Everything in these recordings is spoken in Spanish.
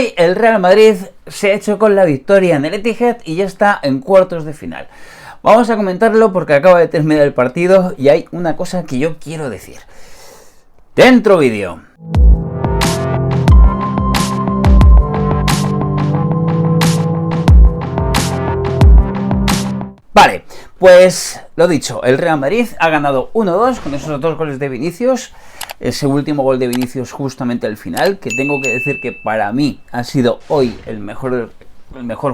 Hoy el Real Madrid se ha hecho con la victoria en el Etihad y ya está en cuartos de final. Vamos a comentarlo porque acaba de terminar el partido y hay una cosa que yo quiero decir. Dentro vídeo. Vale, pues lo dicho, el Real Madrid ha ganado 1-2 con esos dos goles de Vinicius. Ese último gol de Vinicius justamente al final, que tengo que decir que para mí ha sido hoy el mejor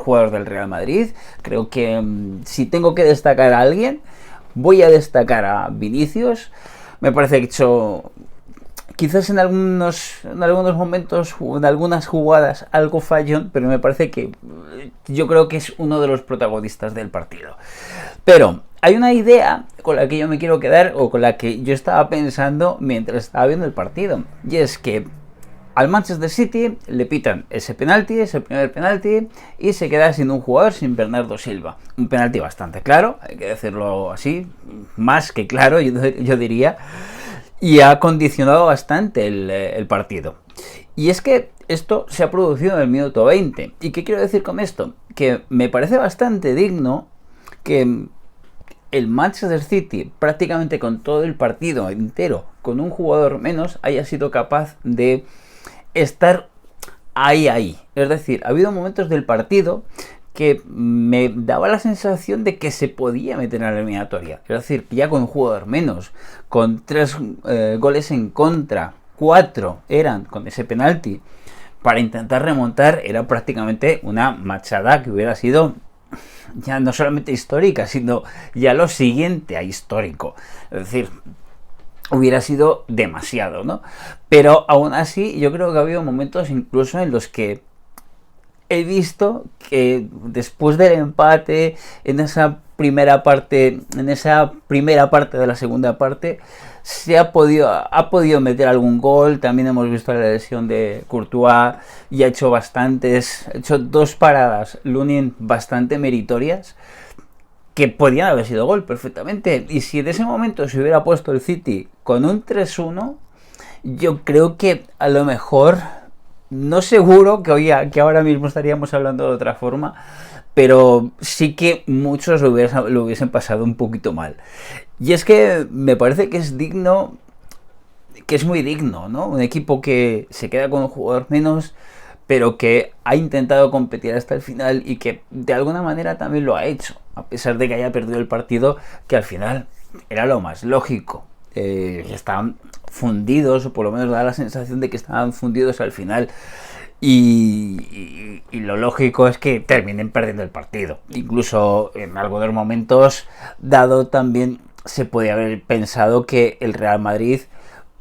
jugador del Real Madrid. Creo que si tengo que destacar a alguien, voy a destacar a Vinicius. Me parece que ha hecho, quizás en algunos momentos, en algunas jugadas, algo fallón, pero me parece que yo creo que es uno de los protagonistas del partido. Pero hay una idea con la que yo me quiero quedar, o con la que yo estaba pensando mientras estaba viendo el partido, y es que al Manchester City le pitan ese penalti, ese primer penalti, y se queda sin un jugador, sin Bernardo Silva. Un penalti bastante claro, hay que decirlo así, más que claro, yo diría, y ha condicionado bastante el partido. Y es que esto se ha producido en el minuto 20. ¿Y qué quiero decir con esto? Que me parece bastante digno que el Manchester City, prácticamente con todo el partido entero, con un jugador menos, haya sido capaz de estar ahí. Es decir, ha habido momentos del partido que me daba la sensación de que se podía meter en la eliminatoria. Es decir, ya con un jugador menos, con 3 goles en contra, 4 eran con ese penalti, para intentar remontar era prácticamente una machada que hubiera sido ya no solamente histórica, sino ya lo siguiente a histórico. Es decir, hubiera sido demasiado, ¿no? Pero aún así yo creo que ha habido momentos incluso en los que he visto que después del empate, en esa primera parte de la segunda parte, ha podido meter algún gol. También hemos visto la lesión de Courtois y ha hecho 2 paradas Lunin bastante meritorias que podían haber sido gol perfectamente. Y si en ese momento se hubiera puesto el City con un 3-1, yo creo que a lo mejor, no seguro que ahora mismo estaríamos hablando de otra forma, pero sí que muchos lo hubiesen pasado un poquito mal. Y es que me parece que es digno, que es muy digno, ¿no? Un equipo que se queda con un jugador menos, pero que ha intentado competir hasta el final y que de alguna manera también lo ha hecho, a pesar de que haya perdido el partido, que al final era lo más lógico. Estaban fundidos, o por lo menos da la sensación de que estaban fundidos al final, y lo lógico es que terminen perdiendo el partido. Incluso en algunos momentos dado también se podía haber pensado que el Real Madrid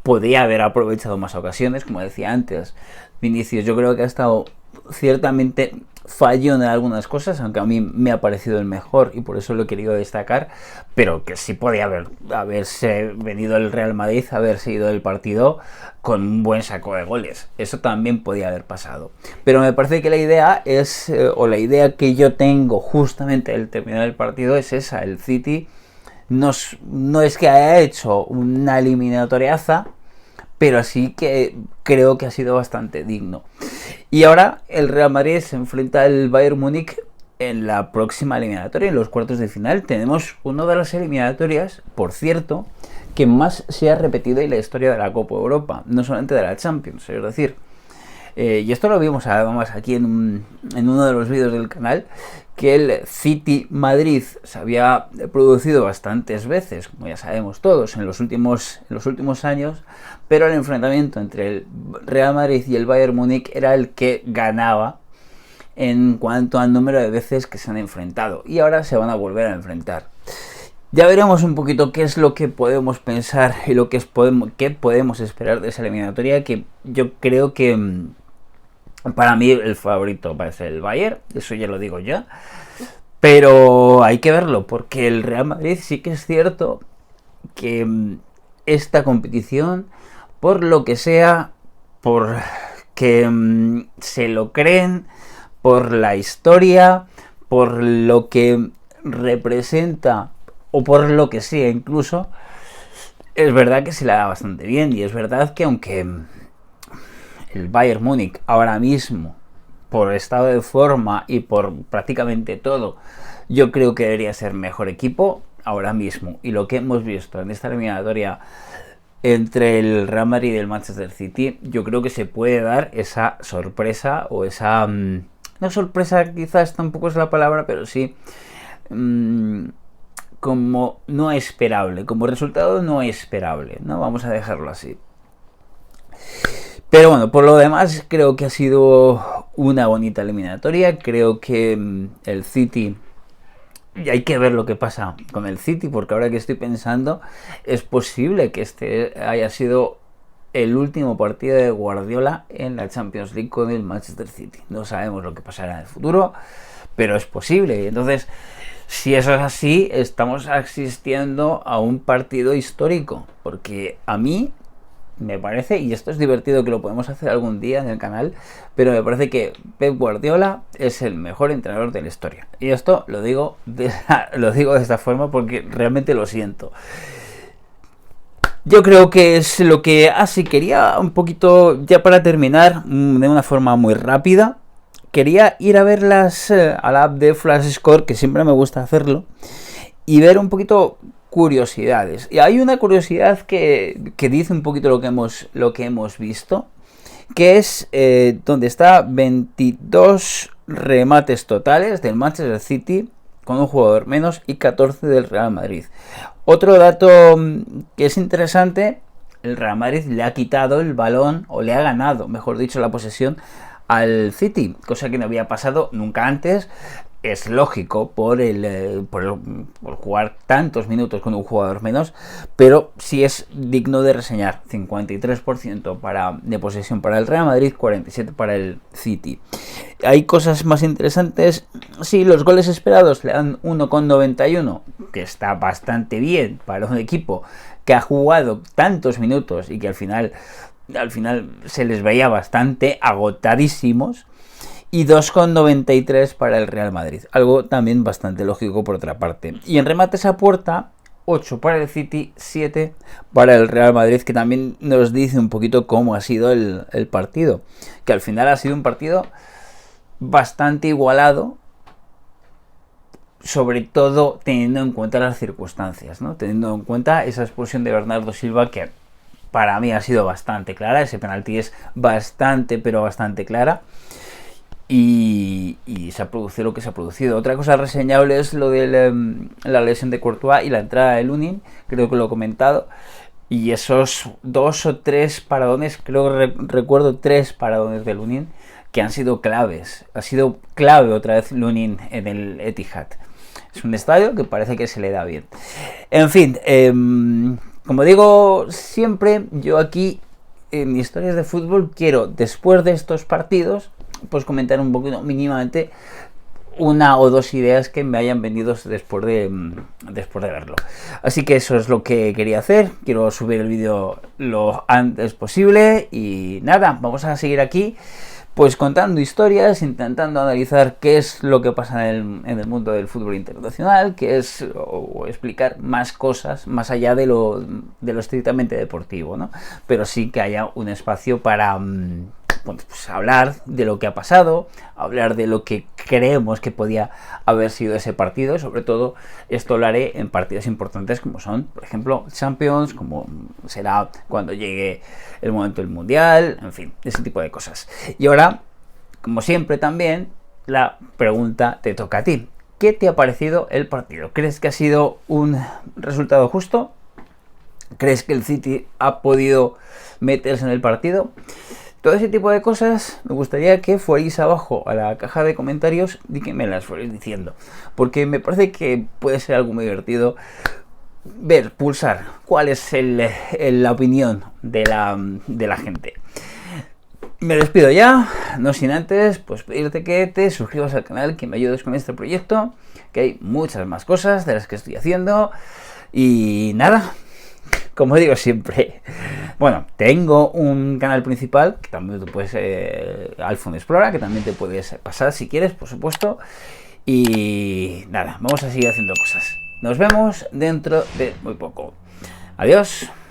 podía haber aprovechado más ocasiones, como decía antes. Vinicius yo creo que ha estado ciertamente fallón en algunas cosas, aunque a mí me ha parecido el mejor y por eso lo he querido destacar, pero que sí podía haberse venido el Real Madrid, haberse ido del partido con un buen saco de goles. Eso también podía haber pasado. Pero me parece que la idea es, o la idea que yo tengo justamente al terminar el partido es esa: el City no es que haya hecho una eliminatoriaza, pero sí que creo que ha sido bastante digno. Y ahora el Real Madrid se enfrenta al Bayern Múnich en la próxima eliminatoria, en los cuartos de final. Tenemos una de las eliminatorias, por cierto, que más se ha repetido en la historia de la Copa Europa, no solamente de la Champions. Es decir, y esto lo vimos además aquí en uno de los vídeos del canal, que el City Madrid se había producido bastantes veces, como ya sabemos todos, en los últimos años, pero el enfrentamiento entre el Real Madrid y el Bayern Múnich era el que ganaba en cuanto al número de veces que se han enfrentado, y ahora se van a volver a enfrentar. Ya veremos un poquito qué es lo que podemos pensar y qué podemos esperar de esa eliminatoria, que yo creo que para mí el favorito va a ser el Bayern, eso ya lo digo ya, pero hay que verlo, porque el Real Madrid sí que es cierto que esta competición, por lo que sea, por que se lo creen, por la historia, por lo que representa, o por lo que sea incluso, es verdad que se la da bastante bien. Y es verdad que aunque el Bayern Múnich ahora mismo por estado de forma y por prácticamente todo, yo creo que debería ser mejor equipo ahora mismo. Y lo que hemos visto en esta eliminatoria entre el Real Madrid y el Manchester City, yo creo que se puede dar esa sorpresa o esa... no sorpresa quizás tampoco es la palabra, pero sí como no esperable, como resultado no esperable, ¿no? Vamos a dejarlo así. Pero bueno, por lo demás creo que ha sido una bonita eliminatoria. Creo que el City, y hay que ver lo que pasa con el City, porque ahora que estoy pensando, es posible que este haya sido el último partido de Guardiola en la Champions League con el Manchester City. No sabemos lo que pasará en el futuro, pero es posible. Entonces, si eso es así, estamos asistiendo a un partido histórico, porque a mí me parece, y esto es divertido que lo podemos hacer algún día en el canal, pero me parece que Pep Guardiola es el mejor entrenador de la historia. Y esto lo digo de esta forma porque realmente lo siento. Yo creo que es lo que así quería un poquito, ya para terminar, de una forma muy rápida. Quería ir a ver a la app de Flash Score, que siempre me gusta hacerlo, y ver un poquito curiosidades. Y hay una curiosidad que dice un poquito lo que hemos visto, que es donde está 22 remates totales del Manchester City con un jugador menos y 14 del Real Madrid. Otro dato que es interesante, el Real Madrid le ha quitado el balón, o le ha ganado, mejor dicho, la posesión al City, cosa que no había pasado nunca antes. Es lógico por jugar tantos minutos con un jugador menos, pero sí es digno de reseñar. 53% de posesión para el Real Madrid, 47% para el City. Hay cosas más interesantes. Sí, los goles esperados le dan 1,91, que está bastante bien para un equipo que ha jugado tantos minutos y que al final se les veía bastante agotadísimos. Y 2,93 para el Real Madrid, algo también bastante lógico por otra parte. Y en remates a puerta, 8 para el City, 7 para el Real Madrid, que también nos dice un poquito cómo ha sido el partido, que al final ha sido un partido bastante igualado, sobre todo teniendo en cuenta las circunstancias, ¿no? Teniendo en cuenta esa expulsión de Bernardo Silva, que para mí ha sido bastante clara. Ese penalti es bastante, pero bastante clara. Y se ha producido lo que se ha producido. Otra cosa reseñable es lo de la lesión de Courtois y la entrada de Lunin, creo que lo he comentado, y esos 2 o 3 paradones, creo que recuerdo 3 paradones de Lunin que han sido claves. Ha sido clave otra vez Lunin en el Etihad. Es un estadio que parece que se le da bien. En fin, como digo siempre, yo aquí en Historias de Fútbol quiero, después de estos partidos, pues comentar un poquito mínimamente una o dos ideas que me hayan venido después de verlo. Así que eso es lo que quería hacer. Quiero subir el vídeo lo antes posible y nada, vamos a seguir aquí pues contando historias, intentando analizar qué es lo que pasa en el mundo del fútbol internacional, o explicar más cosas más allá de lo estrictamente deportivo, ¿no? Pero sí que haya un espacio para pues hablar de lo que ha pasado, hablar de lo que creemos que podía haber sido ese partido. Sobre todo esto lo haré en partidos importantes como son, por ejemplo, Champions, como será cuando llegue el momento del Mundial, en fin, ese tipo de cosas. Y ahora, como siempre también, la pregunta te toca a ti. ¿Qué te ha parecido el partido? ¿Crees que ha sido un resultado justo? ¿Crees que el City ha podido meterse en el partido? Todo ese tipo de cosas me gustaría que fuerais abajo a la caja de comentarios y que me las fuerais diciendo, porque me parece que puede ser algo muy divertido pulsar cuál es la opinión de la gente. Me despido ya, no sin antes pues pedirte que te suscribas al canal, que me ayudes con este proyecto, que hay muchas más cosas de las que estoy haciendo. Y nada, como digo siempre, bueno, tengo un canal principal que también te puedes, iPhone Explora, que también te puedes pasar si quieres, por supuesto. Y nada, vamos a seguir haciendo cosas. Nos vemos dentro de muy poco. Adiós.